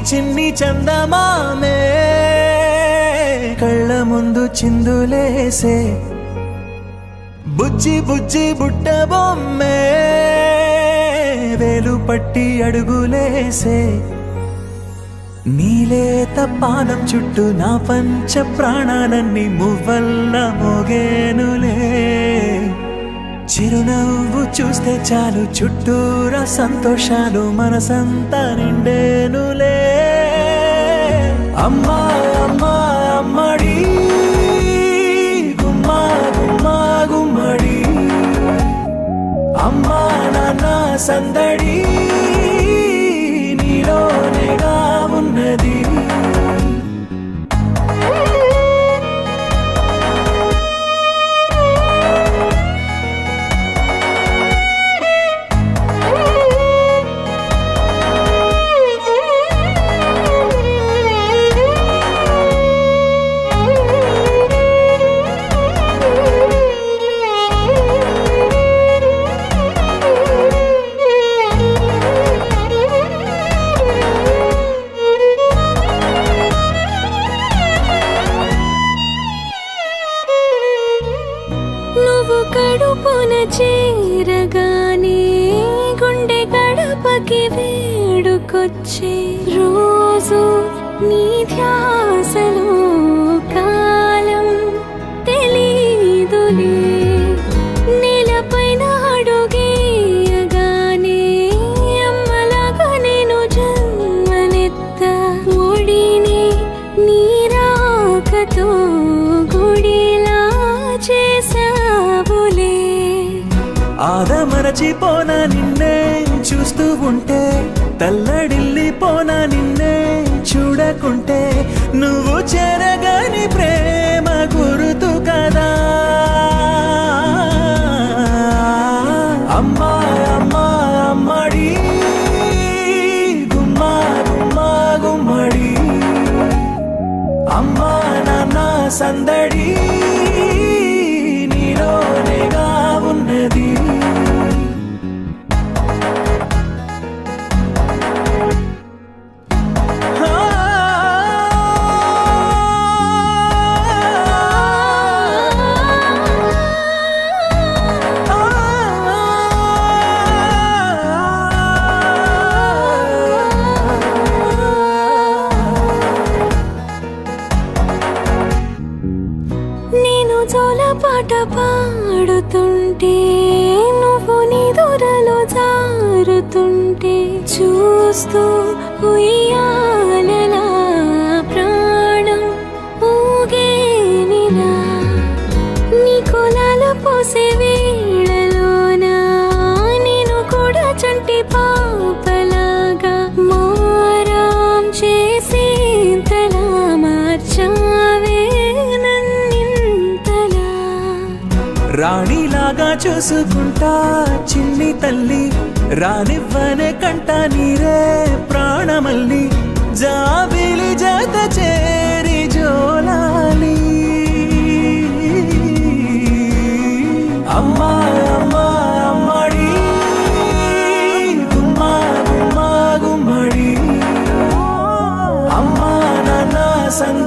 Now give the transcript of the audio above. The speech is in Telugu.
చిన్ని చందమామే కళ్ళ ముందు చిందులేసే బుజ్జి బుజ్జి బుట్ట బొమ్మే వేలు పట్టి అడుగులేసే నీలేత పానం చుట్టూ నా పంచ ప్రాణాలన్నీ మువ్వల్ల మోగేనులే చిరునవ్వు చూస్తే చాలు చుట్టూరా సంతోషాలు మనసంతా నిండేనులే అమ్మా అమ్మా అమ్మడి గుమ్మా గుమ్మా గుమ్మడి అమ్మా నాన్న సందడి నీలోనేగా ఉన్నది కడుపున చేరగానే గుండె గడపకి వేడుకొచ్చే రోజు నీ ధ్యాసలో కాలం తెలీదులే నేలపైన అడుగేయగానే అమ్మలాగా నేను జన్మనెత్త ఒడిని నీ రాకతో గుడిలా చేసావులే ఆదమరచిపోనా నిన్నే చూస్తూ ఉంటే తల్లడిల్లిపోనా నిన్నే చూడకుంటే నువ్వు చెరగని ప్రేమ గురుతు కదా అమ్మా అమ్మా అమ్మడి గుమ్మా గుమ్మా గుమ్మడి అమ్మా నాన్న సందడి నీలోనేగా ఉన్నది నేను జోలపాట పాడుతుంటే నువ్వు నీ దూరలో జారుతుంటే చూస్తూ ఉయ్యాలలా ప్రాణం ఊగేనిలా నీ కొలాలు పోసే వేళలోనా నేను కూడా చంటి పాపలాగా మారాం చేసేంతలా మార్చావే రాణిలాగా చూసుకుంటా చిన్ని తల్లి రానివ్వనే కంట నీరే ప్రాణమల్లి జాబిలి జత చేరి జోలాలి అమ్మా అమ్మా అమ్మడి గుమ్మా గుమ్మా గుమ్మడి అమ్మా నాన్న సంద